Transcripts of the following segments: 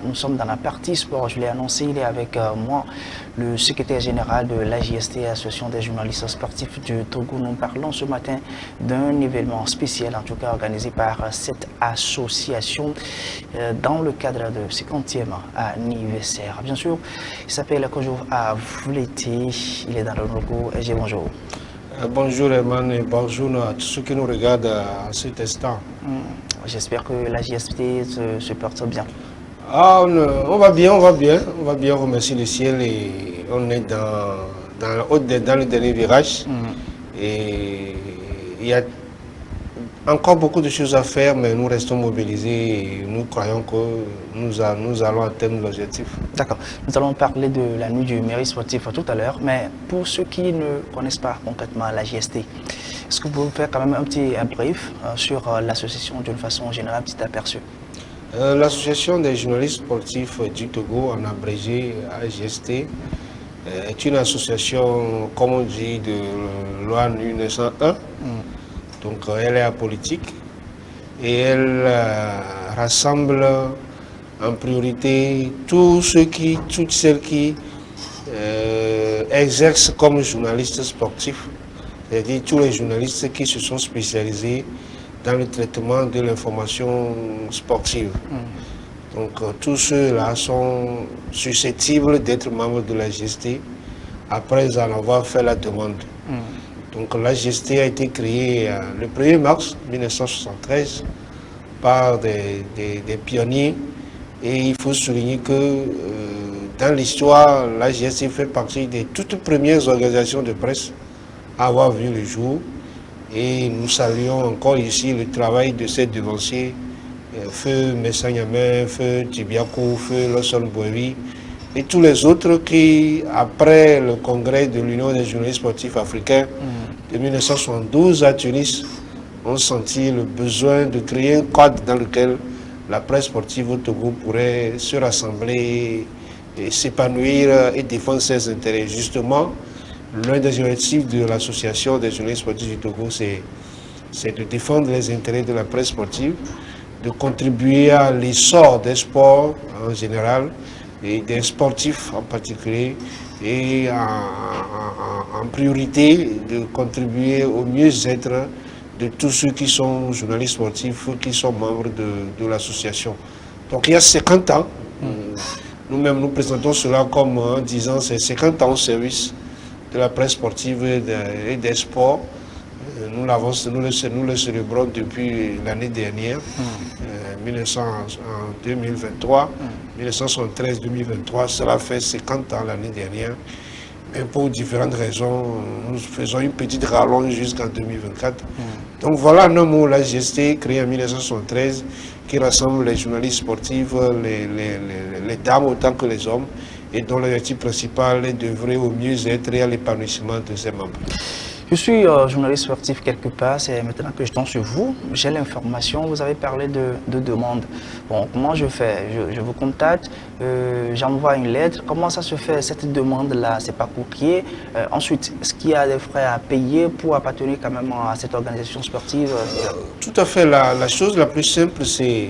nous sommes dans la partie sport. Je l'ai annoncé, il est avec moi, le secrétaire général de l'AJST, Association des journalistes sportifs du Togo. Nous parlons ce matin d'un événement spécial, en tout cas organisé par cette association dans le cadre de 50e anniversaire. Bien sûr, il s'appelle Kojo Avleti, il est dans le logo. Et bonjour. Bonjour Eman et bonjour à tous ceux qui nous regardent à cet instant. J'espère que la JST se porte bien. On va bien, on va bien. On va bien, remercier le ciel et on est dans le dernier virage. Et il y a encore beaucoup de choses à faire, mais nous restons mobilisés et nous croyons que nous allons atteindre l'objectif. D'accord. Nous allons parler de la nuit du mérite sportif tout à l'heure, mais pour ceux qui ne connaissent pas concrètement la JST, est-ce que vous pouvez faire quand même un brief sur l'association d'une façon générale, petit aperçu? L'association des journalistes sportifs du Togo, en abrégé AJST, est une association, comme on dit, de loi 1901. Donc elle est apolitique et elle rassemble en priorité toutes celles qui exercent comme journalistes sportifs, c'est-à-dire tous les journalistes qui se sont spécialisés dans le traitement de l'information sportive. Donc tous ceux-là sont susceptibles d'être membres de la GST après en avoir fait la demande. Donc la GST a été créée le 1er mars 1973 par des pionniers et il faut souligner que dans l'histoire, la GST fait partie des toutes premières organisations de presse à avoir vu le jour et nous saluons encore ici le travail de ces devanciers, Feu Messagnamin, Feu Tibiakou, Feu Lawson Boevi et tous les autres qui, après le congrès de l'Union des journalistes sportifs africains de 1972 à Tunis, ont senti le besoin de créer un cadre dans lequel la presse sportive au Togo pourrait se rassembler et s'épanouir et défendre ses intérêts. Justement, l'un des objectifs de l'association des journalistes sportifs du Togo, c'est de défendre les intérêts de la presse sportive, de contribuer à l'essor des sports en général et des sportifs en particulier, et en priorité de contribuer au mieux-être de tous ceux qui sont journalistes sportifs, qui sont membres de l'association. Donc il y a 50 ans, nous-mêmes nous présentons cela comme en disant c'est 50 ans au service de la presse sportive et des sports. Nous le célébrons depuis l'année dernière, en 2023, 1973-2023, cela fait 50 ans l'année dernière. Mais pour différentes raisons, nous faisons une petite rallonge jusqu'en 2024. Donc voilà un mot, la GST, créée en 1973, qui rassemble les journalistes sportifs, les dames autant que les hommes, et dont l'objectif principal est d'œuvrer au mieux-être et à l'épanouissement de ses membres. Je suis journaliste sportif quelque part, c'est maintenant que je tombe sur vous, j'ai l'information, vous avez parlé de demande. Bon, comment je fais? Je vous contacte, j'envoie une lettre, comment ça se fait cette demande-là? C'est pas courrier. Ensuite, est-ce qu'il y a des frais à payer pour appartenir quand même à cette organisation sportive? Tout à fait, la chose la plus simple, c'est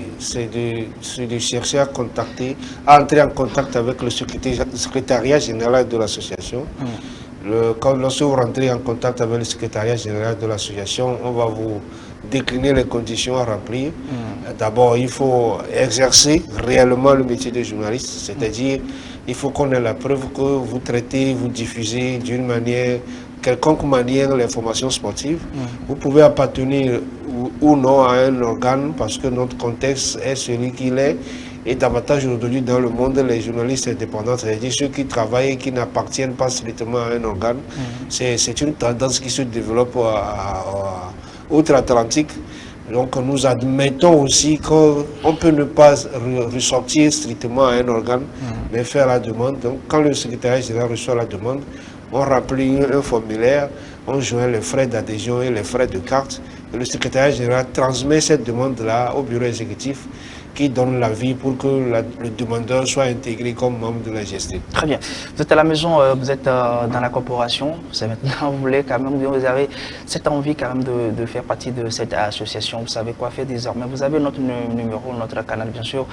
de chercher à entrer en contact avec le secrétariat général de l'association. Lorsque vous rentrez en contact avec le secrétariat général de l'association, on va vous décliner les conditions à remplir. D'abord, il faut exercer réellement le métier de journaliste, c'est-à-dire il faut qu'on ait la preuve que vous traitez, vous diffusez d'une manière, quelconque manière, l'information sportive. Vous pouvez appartenir ou non à un organe parce que notre contexte est celui qu'il est. Et davantage aujourd'hui dans le monde, les journalistes indépendants, c'est-à-dire ceux qui travaillent et qui n'appartiennent pas strictement à un organe, c'est une tendance qui se développe outre-Atlantique. Donc nous admettons aussi qu'on peut ne pas ressortir strictement à un organe, mais faire la demande. Donc quand le secrétaire général reçoit la demande, on remplit un formulaire, on joint les frais d'adhésion et les frais de carte. Et le secrétaire général transmet cette demande-là au bureau exécutif. qui donne l'avis pour que le demandeur soit intégré comme membre de la GST. Très bien. Vous êtes à la maison, vous êtes dans la corporation, c'est maintenant, vous voulez quand même, vous avez cette envie quand même de faire partie de cette association, vous savez quoi faire désormais. Vous avez notre numéro, notre canal bien sûr.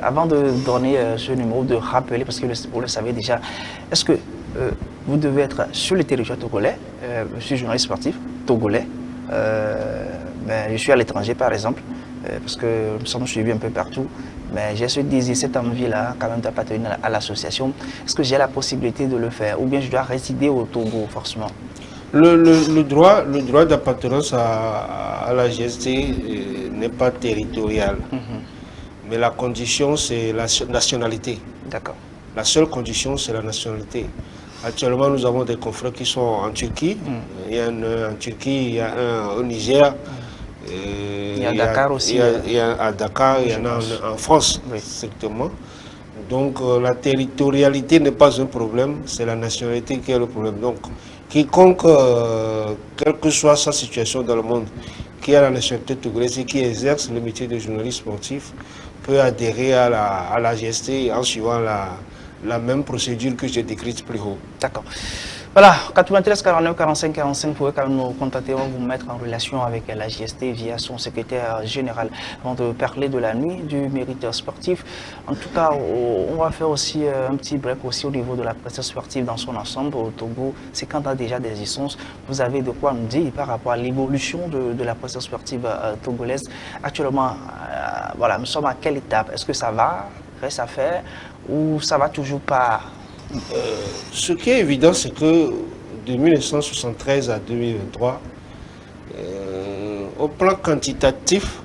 Avant de donner ce numéro, de rappeler, parce que vous le savez déjà, est-ce que vous devez être sur le territoire togolais? Je suis journaliste sportif togolais, je suis à l'étranger par exemple. Parce que nous sommes suivis un peu partout, mais j'ai ce désir, cette envie-là, quand même d'appartenir à l'association. Est-ce que j'ai la possibilité de le faire, ou bien je dois résider au Togo, forcément? Le droit d'appartenance à la GST n'est pas territorial, mais la condition, c'est la nationalité. D'accord. La seule condition, c'est la nationalité. Actuellement, nous avons des confrères qui sont en Turquie. Il y a un en Turquie, il y a un au Niger. Il y a Dakar aussi. Il y a à Dakar, il y en a en France, oui, strictement. Donc la territorialité n'est pas un problème, c'est la nationalité qui est le problème. Donc quiconque, quelle que soit sa situation dans le monde, qui a la nationalité togolaise et qui exerce le métier de journaliste sportif, peut adhérer à la GST en suivant la même procédure que j'ai décrite plus haut. D'accord. Voilà, 93 49 45 45, vous pouvez quand même nous contacter, on va vous mettre en relation avec la GST via son secrétaire général. Avant de parler de la nuit du mérite sportif, en tout cas, on va faire aussi un petit break aussi au niveau de la presse sportive dans son ensemble au Togo. C'est quand il y a déjà des licences, vous avez de quoi nous dire par rapport à l'évolution de la presse sportive togolaise. Actuellement, voilà, nous sommes à quelle étape? Est-ce que ça va, reste à faire, ou ça va toujours pas? Ce qui est évident, c'est que de 1973 à 2023, au plan quantitatif,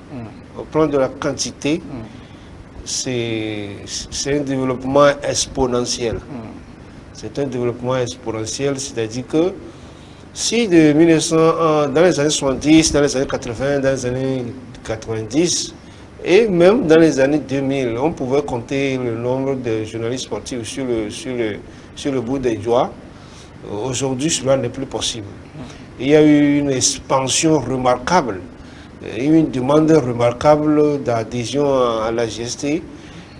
au plan de la quantité, c'est un développement exponentiel. C'est un développement exponentiel, c'est-à-dire que si de 1900, dans les années 70, dans les années 80, dans les années 90, et même dans les années 2000, on pouvait compter le nombre de journalistes sportifs sur le bout des doigts. Aujourd'hui, cela n'est plus possible. Il y a eu une expansion remarquable, une demande remarquable d'adhésion à la GST.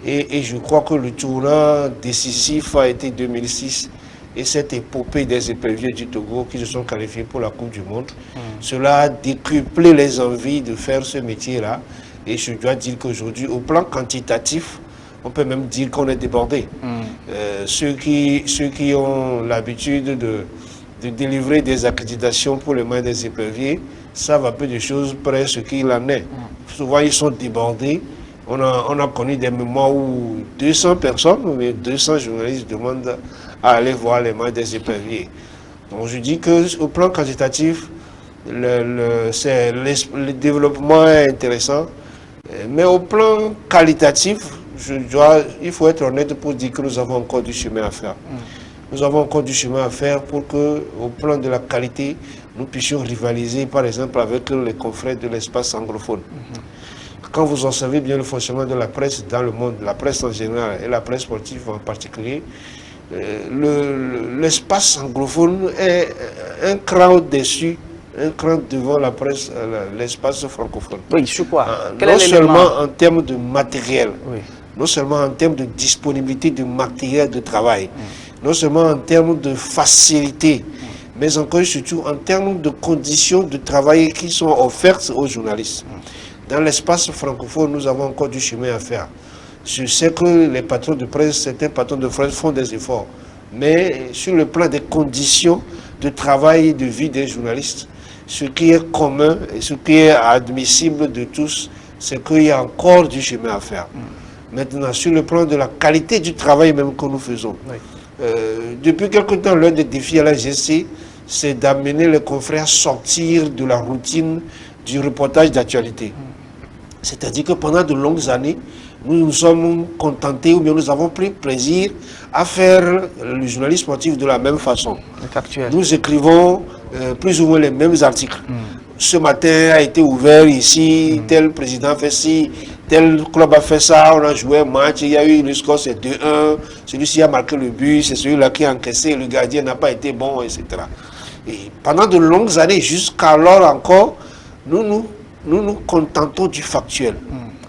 Et je crois que le tournant décisif a été 2006 et cette épopée des éperviers du Togo qui se sont qualifiés pour la Coupe du Monde. Cela a décuplé les envies de faire ce métier-là. Et je dois dire qu'aujourd'hui, au plan quantitatif, on peut même dire qu'on est débordé. Ceux qui ont l'habitude de délivrer des accréditations pour les mains des éperviers savent un peu de choses près ce qu'il en est. Souvent, ils sont débordés. On a connu des moments où 200 personnes, ou 200 journalistes demandent à aller voir les mains des éperviers. Donc je dis qu'au plan quantitatif, le développement est intéressant. Mais au plan qualitatif, il faut être honnête pour dire que nous avons encore du chemin à faire. Nous avons encore du chemin à faire pour que, au plan de la qualité, nous puissions rivaliser, par exemple, avec les confrères de l'espace anglophone. Quand vous en savez bien le fonctionnement de la presse dans le monde, la presse en général et la presse sportive en particulier, l'espace anglophone est un cran au-dessus, un cran devant la presse, l'espace francophone. Oui, je suis quoi? Non seulement en termes de matériel, non seulement en termes de disponibilité de matériel de travail, non seulement en termes de facilité, mais encore et surtout en termes de conditions de travail qui sont offertes aux journalistes. Dans l'espace francophone, nous avons encore du chemin à faire. Je sais que les patrons de presse, certains patrons de presse font des efforts, mais sur le plan des conditions de travail et de vie des journalistes, ce qui est commun et ce qui est admissible de tous, c'est qu'il y a encore du chemin à faire. Maintenant, sur le plan de la qualité du travail même que nous faisons, depuis quelque temps, l'un des défis à la GST, c'est d'amener les confrères à sortir de la routine du reportage d'actualité. C'est-à-dire que pendant de longues années, nous nous sommes contentés ou bien nous avons pris plaisir à faire le journalisme sportif de la même façon. Nous écrivons plus ou moins les mêmes articles. Ce matin a été ouvert ici, tel président a fait ci, tel club a fait ça, on a joué un match, il y a eu le score, c'est 2-1, celui-ci a marqué le but, c'est celui-là qui a encaissé, le gardien n'a pas été bon, etc. Et pendant de longues années, jusqu'alors encore, nous nous contentons du factuel.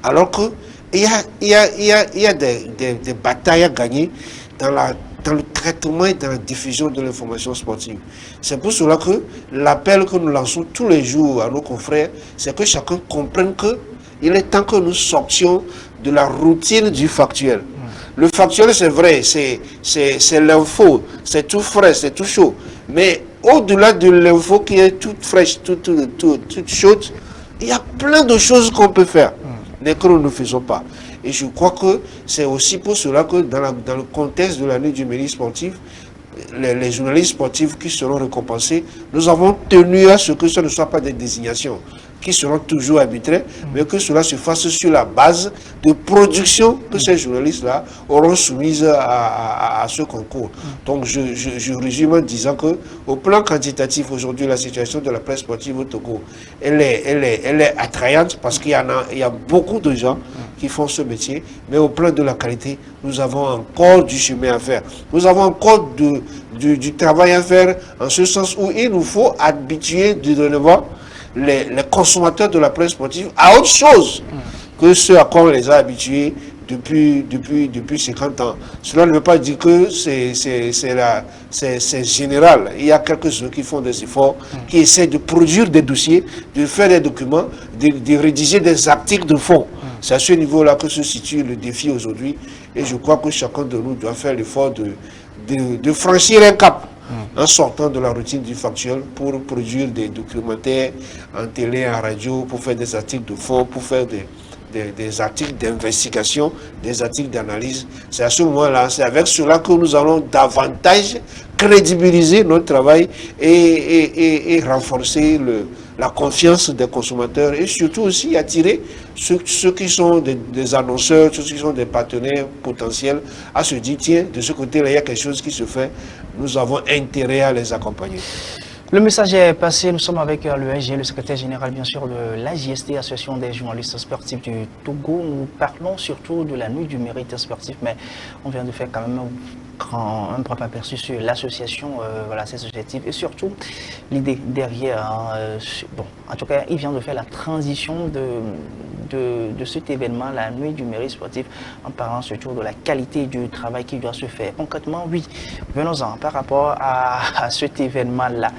Alors que Il y a des batailles à gagner dans le traitement et dans la diffusion de l'information sportive. C'est pour cela que l'appel que nous lançons tous les jours à nos confrères, c'est que chacun comprenne qu'il est temps que nous sortions de la routine du factuel. Le factuel, c'est vrai, c'est l'info, c'est tout frais, c'est tout chaud. Mais au-delà de l'info qui est toute fraîche, toute chaude, il y a plein de choses qu'on peut faire, mais que nous ne faisons pas. Et je crois que c'est aussi pour cela que dans le contexte de l'année du mérite sportif, les journalistes sportifs qui seront récompensés, nous avons tenu à ce que ce ne soit pas des désignations qui seront toujours arbitraires, mais que cela se fasse sur la base de production que ces journalistes-là auront soumise à ce concours. Donc je résume en disant que au plan quantitatif, aujourd'hui, la situation de la presse sportive au Togo, elle est attrayante parce qu'il y a beaucoup de gens qui font ce métier, mais au plan de la qualité, nous avons encore du chemin à faire. Nous avons encore du travail à faire en ce sens où il nous faut habituer de nouveau les consommateurs de la presse sportive à autre chose que ce à quoi on les a habitués depuis 50 ans. Cela ne veut pas dire que c'est général. Il y a quelques-uns qui font des efforts, qui essaient de produire des dossiers, de faire des documents, de rédiger des articles de fond. C'est à ce niveau-là que se situe le défi aujourd'hui. Et je crois que chacun de nous doit faire l'effort de franchir un cap en sortant de la routine du factuel pour produire des documentaires en télé, en radio, pour faire des articles de fond, pour faire des articles d'investigation, des articles d'analyse. C'est à ce moment-là, c'est avec cela que nous allons davantage crédibiliser notre travail et renforcer la confiance des consommateurs et surtout aussi attirer ceux qui sont des annonceurs, ceux qui sont des partenaires potentiels à se dire, tiens, de ce côté-là, il y a quelque chose qui se fait, nous avons intérêt à les accompagner. Le message est passé, nous sommes avec le SG, le secrétaire général bien sûr de l'AJST, Association des journalistes sportifs du Togo. Nous parlons surtout de la nuit du mérite sportif, mais on vient de faire quand même un bref aperçu sur l'association, voilà, c'est associatif et surtout l'idée derrière. Bon, en tout cas, il vient de faire la transition de cet événement, la nuit du mérite sportif, en parlant surtout de la qualité du travail qui doit se faire. Concrètement, oui, venons-en par rapport à cet événement-là.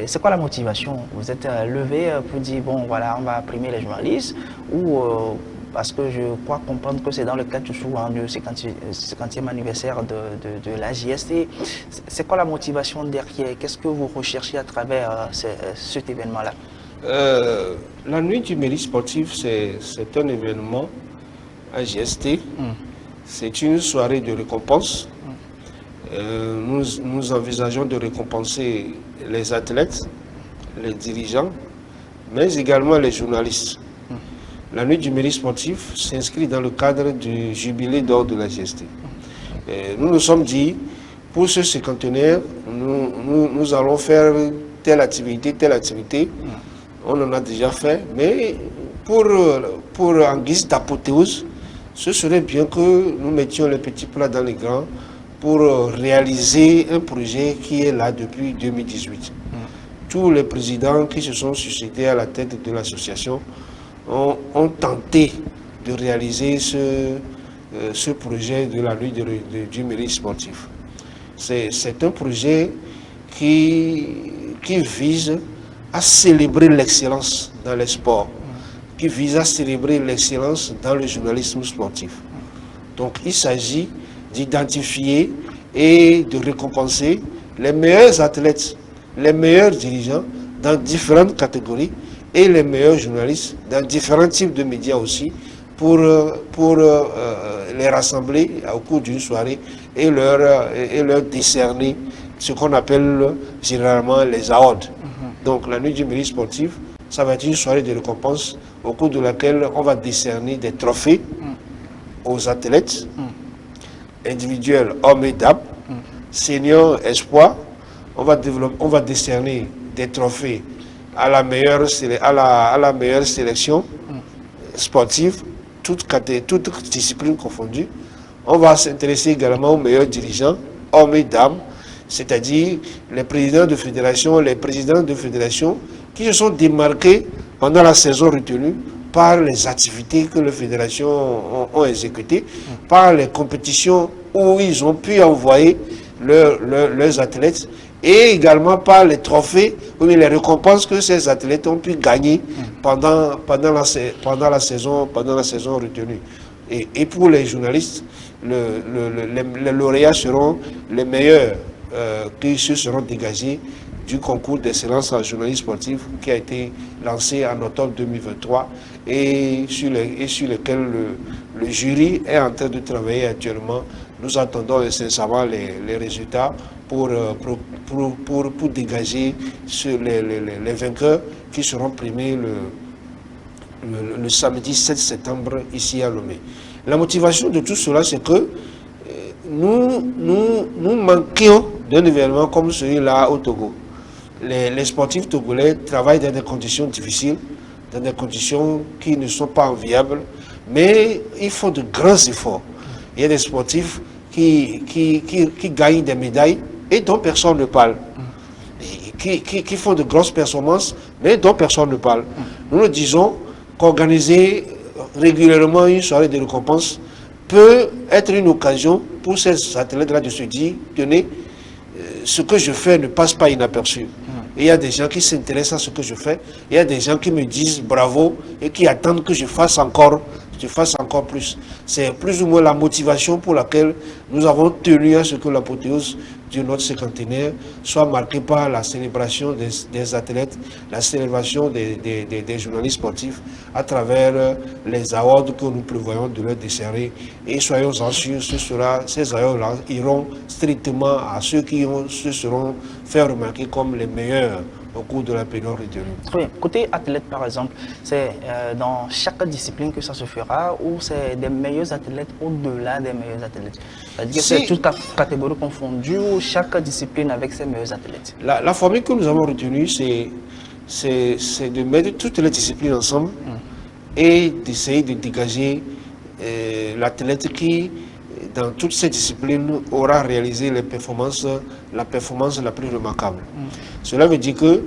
C'est quoi la motivation? Vous êtes levé pour dire, bon, voilà, on va primer les journalistes ou parce que je crois comprendre que c'est dans le cadre du 50e anniversaire de l'AJST. C'est quoi la motivation derrière? Qu'est-ce que vous recherchez à travers cet événement-là? La nuit du mérite sportif, c'est un événement AJST. C'est une soirée de récompense. Nous envisageons de récompenser les athlètes, les dirigeants, mais également les journalistes. La nuit du mérite sportif s'inscrit dans le cadre du jubilé d'or de la GST. Nous nous sommes dit, pour ce cinquantenaire, nous allons faire telle activité. On en a déjà fait, mais pour en guise d'apothéose, ce serait bien que nous mettions les petits plats dans les grands pour réaliser un projet qui est là depuis 2018. Tous les présidents qui se sont succédés à la tête de l'association ont tenté de réaliser ce projet de la nuit du mérite sportif. C'est un projet qui vise à célébrer l'excellence dans les sports, qui vise à célébrer l'excellence dans le journalisme sportif. Donc il s'agit d'identifier et de récompenser les meilleurs athlètes, les meilleurs dirigeants dans différentes catégories et les meilleurs journalistes dans différents types de médias aussi pour les rassembler au cours d'une soirée et leur décerner ce qu'on appelle généralement les awards. Donc la nuit du mérite sportif, ça va être une soirée de récompense au cours de laquelle on va décerner des trophées aux athlètes individuels, hommes et dames, seniors, espoirs. On va décerner des trophées à la meilleure sélection sportive, toutes disciplines confondues. On va s'intéresser également aux meilleurs dirigeants, hommes et dames, c'est-à-dire les présidents de fédération, les présidents de fédération qui se sont démarqués pendant la saison retenue par les activités que les fédérations ont exécutées, par les compétitions où ils ont pu envoyer leurs athlètes, et également par les trophées ou les récompenses que ces athlètes ont pu gagner pendant la saison retenue. Et pour les journalistes, les lauréats seront les meilleurs qui se seront dégagés du concours d'excellence en journalisme sportif qui a été lancé en octobre 2023 et sur lequel le jury est en train de travailler actuellement. Nous attendons sincèrement les résultats pour dégager les vainqueurs qui seront primés le samedi 7 septembre ici à Lomé. La motivation de tout cela, c'est que nous manquions d'un événement comme celui-là au Togo. Les sportifs togolais travaillent dans des conditions difficiles, dans des conditions qui ne sont pas enviables, mais ils font de grands efforts. Il y a des sportifs qui gagnent des médailles et dont personne ne parle. Qui font de grosses performances, mais dont personne ne parle. Nous le disons qu'organiser régulièrement une soirée de récompense peut être une occasion pour ces athlètes-là de se dire, tenez, ce que je fais ne passe pas inaperçu. Et il y a des gens qui s'intéressent à ce que je fais, il y a des gens qui me disent bravo et qui attendent que je fasse encore plus. C'est plus ou moins la motivation pour laquelle nous avons tenu à ce que l'apothéose de notre cinquantenaire soit marquée par la célébration des athlètes, la célébration des journalistes sportifs à travers les awards que nous prévoyons de leur décerner. Et soyons-en sûrs, ces awards-là iront strictement à ceux qui se seront fait remarquer comme les meilleurs au cours de la période retenue. Très bien. Côté athlète, par exemple, c'est dans chaque discipline que ça se fera ou c'est des meilleurs athlètes au-delà des meilleurs athlètes? C'est-à-dire que c'est toute catégorie confondue ou chaque discipline avec ses meilleurs athlètes? La formule que nous avons retenue, c'est de mettre toutes les disciplines ensemble et d'essayer de dégager l'athlète qui, dans toutes ces disciplines, aura réalisé la performance la plus remarquable. Cela veut dire que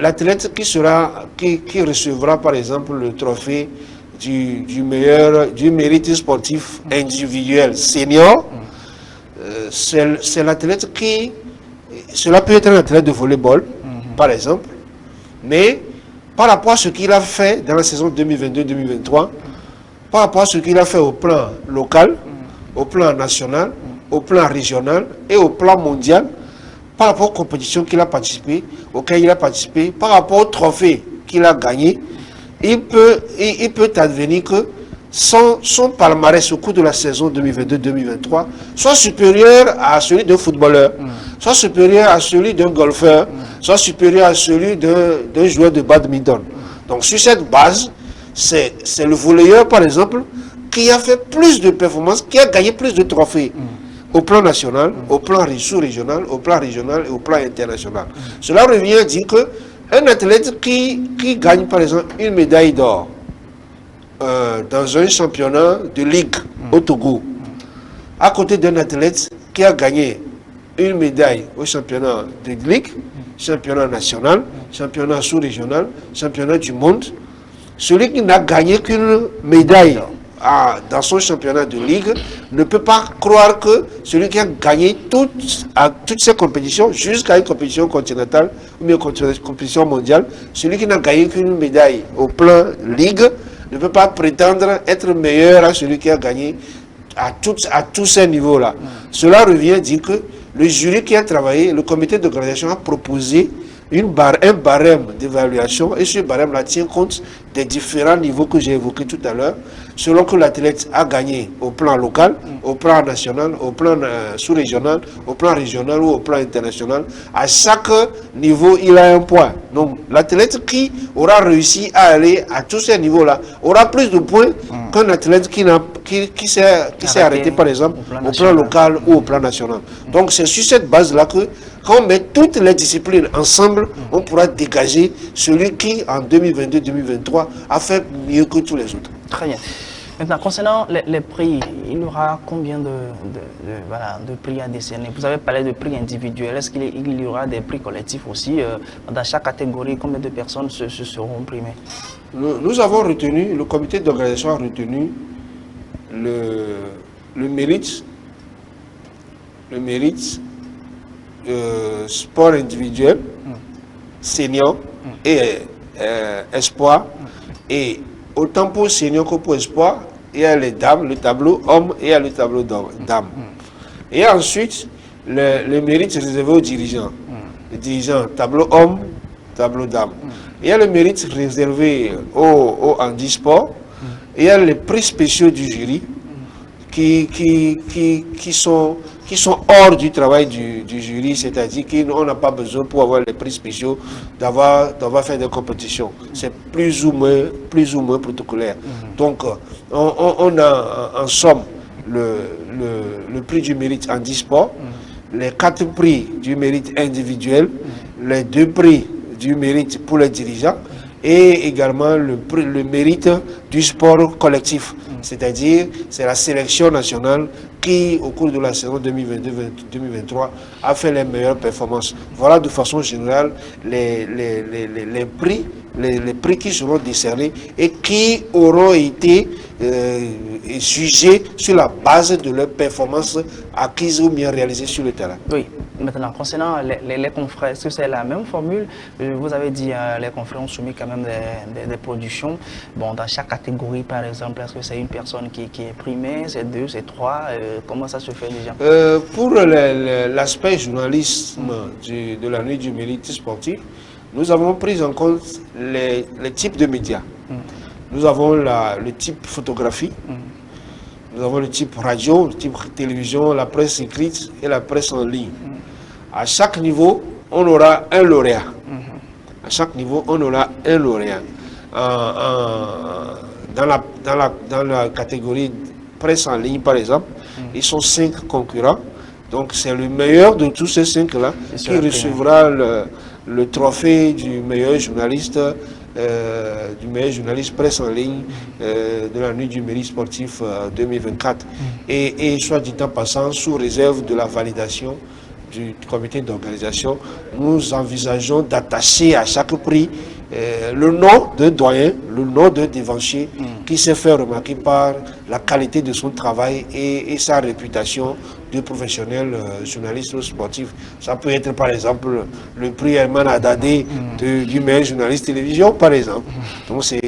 l'athlète qui recevra par exemple le trophée du mérite sportif individuel senior, c'est l'athlète qui, cela peut être un athlète de volleyball par exemple, mais par rapport à ce qu'il a fait dans la saison 2022-2023, par rapport à ce qu'il a fait au plan local, au plan national, au plan régional et au plan mondial, par rapport aux compétitions auxquelles il a participé, par rapport au trophée qu'il a gagné, il peut advenir que son palmarès au cours de la saison 2022-2023 soit supérieur à celui d'un footballeur, soit supérieur à celui d'un golfeur, soit supérieur à celui d'un joueur de badminton. Donc sur cette base, c'est le volleyeur par exemple qui a fait plus de performances, qui a gagné plus de trophées au plan national, au plan sous-régional, au plan régional et au plan international. Cela revient à dire qu'un athlète qui gagne par exemple une médaille d'or dans un championnat de ligue au Togo, à côté d'un athlète qui a gagné une médaille au championnat de ligue, championnat national, championnat sous-régional, championnat du monde, celui qui n'a gagné qu'une médaille dans son championnat de ligue ne peut pas croire que celui qui a gagné toutes ces compétitions jusqu'à une compétition continentale ou une compétition mondiale, celui qui n'a gagné qu'une médaille au plan ligue ne peut pas prétendre être meilleur à celui qui a gagné à tous ces niveaux-là. Cela revient à dire que le jury qui a travaillé, le comité d'organisation a proposé un barème d'évaluation et ce barème-là tient compte des différents niveaux que j'ai évoqués tout à l'heure, selon que l'athlète a gagné au plan local, au plan national, au plan sous-régional, au plan régional ou au plan international. À chaque niveau, il a un point. Donc l'athlète qui aura réussi à aller à tous ces niveaux-là aura plus de points qu'un athlète qui s'est arrêté par exemple au plan local ou au plan national. Donc c'est sur cette base-là que quand on met toutes les disciplines ensemble, on pourra dégager celui qui, en 2022-2023, a fait mieux que tous les autres. Très bien. Maintenant, concernant les prix, il y aura combien voilà, de prix à décerner? Vous avez parlé de prix individuels. Est-ce qu'il y aura des prix collectifs aussi? Dans chaque catégorie, combien de personnes se seront primées? Nous avons retenu, le comité d'organisation a retenu le mérite sport individuel, senior et espoir. Et autant pour senior que pour espoir, il y a les dames, le tableau homme et il y a le tableau dames. Et ensuite, le mérite réservé aux dirigeants. Les dirigeants, tableau homme, tableau dames. Il y a le mérite réservé au handisport. Il y a les prix spéciaux du jury qui sont hors du travail du jury, c'est-à-dire qu'on n'a pas besoin pour avoir les prix spéciaux d'avoir fait des compétitions. C'est plus ou moins protocolaire. Donc, on a en somme le prix du mérite handisport, les 4 prix du mérite individuel, les 2 prix du mérite pour les dirigeants et également le mérite du sport collectif. C'est-à-dire, c'est la sélection nationale qui, au cours de la saison 2022-2023, a fait les meilleures performances. Voilà de façon générale les prix qui seront décernés et qui auront été jugés sur la base de leurs performances acquises ou bien réalisées sur le terrain. Oui. Maintenant, concernant les confrères, est-ce que c'est la même formule? Vous avez dit les confrères ont soumis quand même des productions. Bon, dans chaque catégorie, par exemple, est-ce que c'est une personne qui est primée, c'est 2, c'est 3? Comment ça se fait déjà? Pour l'aspect journalisme de la nuit du mérite sportif, nous avons pris en compte les types de médias. Nous avons le type photographie, nous avons le type radio, le type télévision, la presse écrite et la presse en ligne. À chaque niveau, on aura un lauréat. À chaque niveau, on aura un lauréat. Dans la catégorie presse en ligne, par exemple, ils sont 5 concurrents. Donc, c'est le meilleur de tous ces 5-là qui recevra le trophée du meilleur journaliste presse en ligne de la nuit du mérite sportif 2024. Et soit dit en passant, sous réserve de la validation du comité d'organisation, nous envisageons d'attacher à chaque prix le nom d'un doyen, le nom d'un devancier qui s'est fait remarquer par la qualité de son travail et sa réputation de professionnel journaliste sportif. Ça peut être par exemple le prix Herman Adadé du meilleur journaliste télévision par exemple. Donc c'est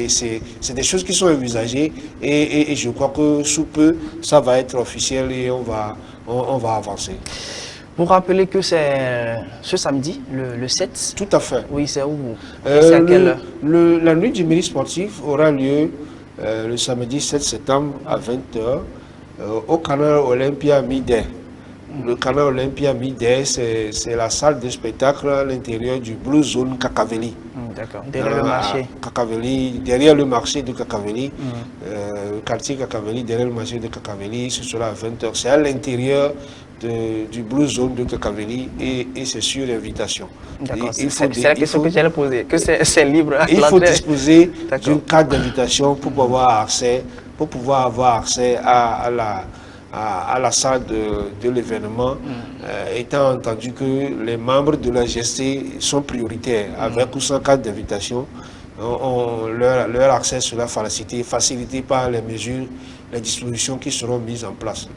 des choses qui sont envisagées et je crois que sous peu ça va être officiel et on va avancer. Vous rappelez que c'est ce samedi, le 7? Tout à fait. Oui, c'est où? C'est à quelle heure? La nuit du mérite sportif aura lieu le samedi 7 septembre à 20h au canal Olympia Midday. Le canal Olympia Midday, c'est la salle de spectacle à l'intérieur du Blue Zone Kakaveli. D'accord. Derrière le marché. Kakaveli, derrière le marché de Kakaveli, le quartier Kakaveli, derrière le marché de Kakaveli, ce sera à 20h. C'est à l'intérieur du Blue Zone de Kakaveli et c'est sur invitation. C'est la question que j'allais poser, que c'est libre. Il faut disposer d'une carte d'invitation pour pouvoir avoir accès à la salle de l'événement, étant entendu que les membres de la GST sont prioritaires. Avec ou sans carte d'invitation, leur accès sera facilité par les mesures, les dispositions qui seront mises en place.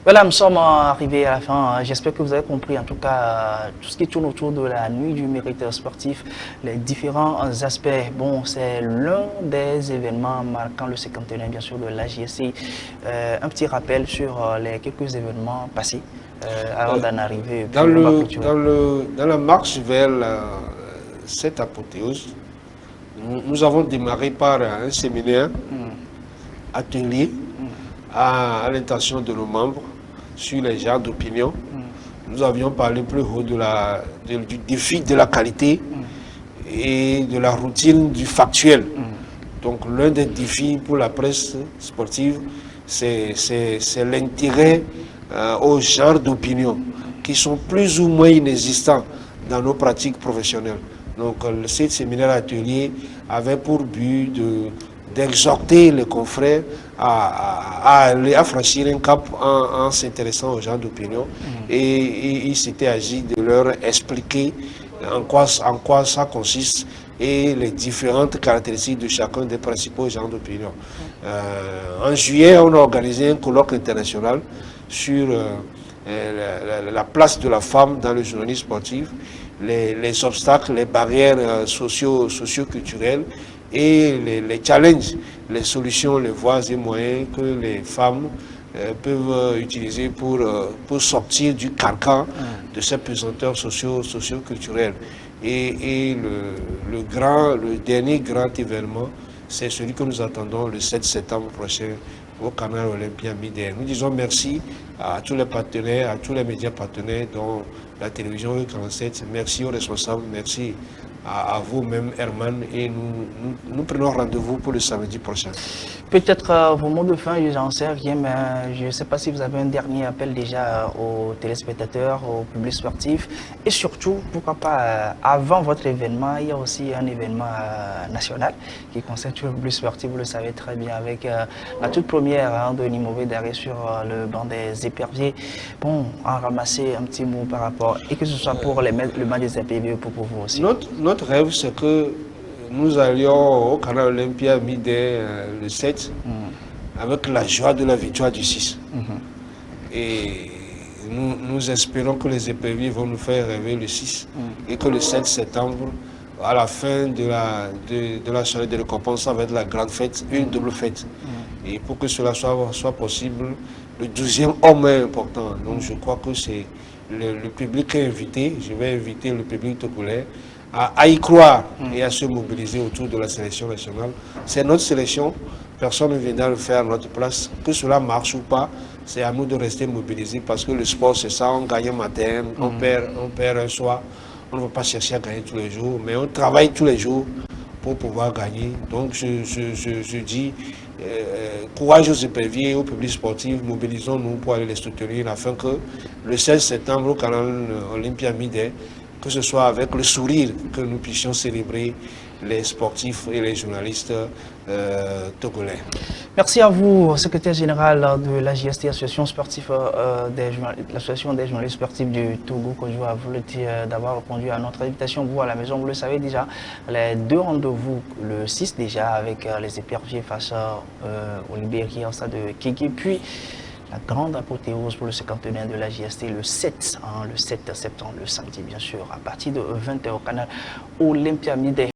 Voilà, nous sommes arrivés à la fin. J'espère que vous avez compris en tout cas tout ce qui tourne autour de la nuit du mérite sportif, les différents aspects. Bon, c'est l'un des événements marquant le 51e bien sûr de l'AJSC. Un petit rappel sur les quelques événements passés avant d'en arriver. Dans la marche vers cette apothéose, nous avons démarré par un séminaire, atelier, à l'intention de nos membres sur les genres d'opinion. Nous avions parlé plus haut du défi de la qualité et de la routine du factuel. Donc l'un des défis pour la presse sportive, c'est l'intérêt aux genres d'opinion qui sont plus ou moins inexistants dans nos pratiques professionnelles. Donc ce séminaire atelier avait pour but d'exhorter les confrères à franchir un cap en s'intéressant aux gens d'opinion. Et il s'était agi de leur expliquer en quoi ça consiste et les différentes caractéristiques de chacun des principaux gens d'opinion. En juillet, on a organisé un colloque international sur la place de la femme dans le journalisme sportif, les obstacles, les barrières socio-culturelles et les challenges, les solutions, les voies et moyens que les femmes peuvent utiliser pour sortir du carcan de ces pesanteurs socio-culturelles. Et le dernier grand événement, c'est celui que nous attendons le 7 septembre prochain au canal Olympia Midi. Nous disons merci à tous les partenaires, à tous les médias partenaires, dont la télévision E47. Merci aux responsables, merci à vous-même, Herman, et nous prenons rendez-vous pour le samedi prochain. Peut-être vos mots de fin, je n'en sais rien, mais je ne sais pas si vous avez un dernier appel déjà aux téléspectateurs, au public sportif, et surtout, pourquoi pas, avant votre événement, il y a aussi un événement national qui concerne tout le public sportif, vous le savez très bien, avec la toute première de Nimové d'arrêt sur le banc des éperviers. Bon, en ramasser un petit mot par rapport, et que ce soit pour le banc des éperviers ou pour vous aussi. Notre rêve, c'est que nous allions au canal Olympia Midi le 7 avec la joie de la victoire du 6. Et nous espérons que les éperviers vont nous faire rêver le 6 et que le 7 septembre, à la fin de la soirée de récompense, ça va être la grande fête, une double fête. Et pour que cela soit possible, le 12e homme est important. Donc je crois que c'est le public est invité. Je vais inviter le public togolais à y croire et à se mobiliser autour de la sélection nationale. C'est notre sélection, personne ne viendra le faire à notre place. Que cela marche ou pas, c'est à nous de rester mobilisés parce que le sport c'est ça, on gagne un matin, on perd un soir. On ne va pas chercher à gagner tous les jours, mais on travaille tous les jours pour pouvoir gagner. Donc je dis, courage aux éperviers et au public sportif, mobilisons-nous pour aller les soutenir afin que le 16 septembre au canal Olympia Midi, que ce soit avec le sourire que nous puissions célébrer les sportifs et les journalistes togolais. Merci à vous, secrétaire général de la JST, Association sportive l'Association des journalistes sportifs du Togo, que je vous vous le dire d'avoir répondu à notre invitation. Vous à la maison, vous le savez déjà, les deux rendez-vous, le 6 déjà avec les éperviers face au Libéria au stade de Kiki, puis la grande apothéose pour le 51 de la JST le 7 septembre, le samedi bien sûr, à partir de 20h au canal Olympia Midi.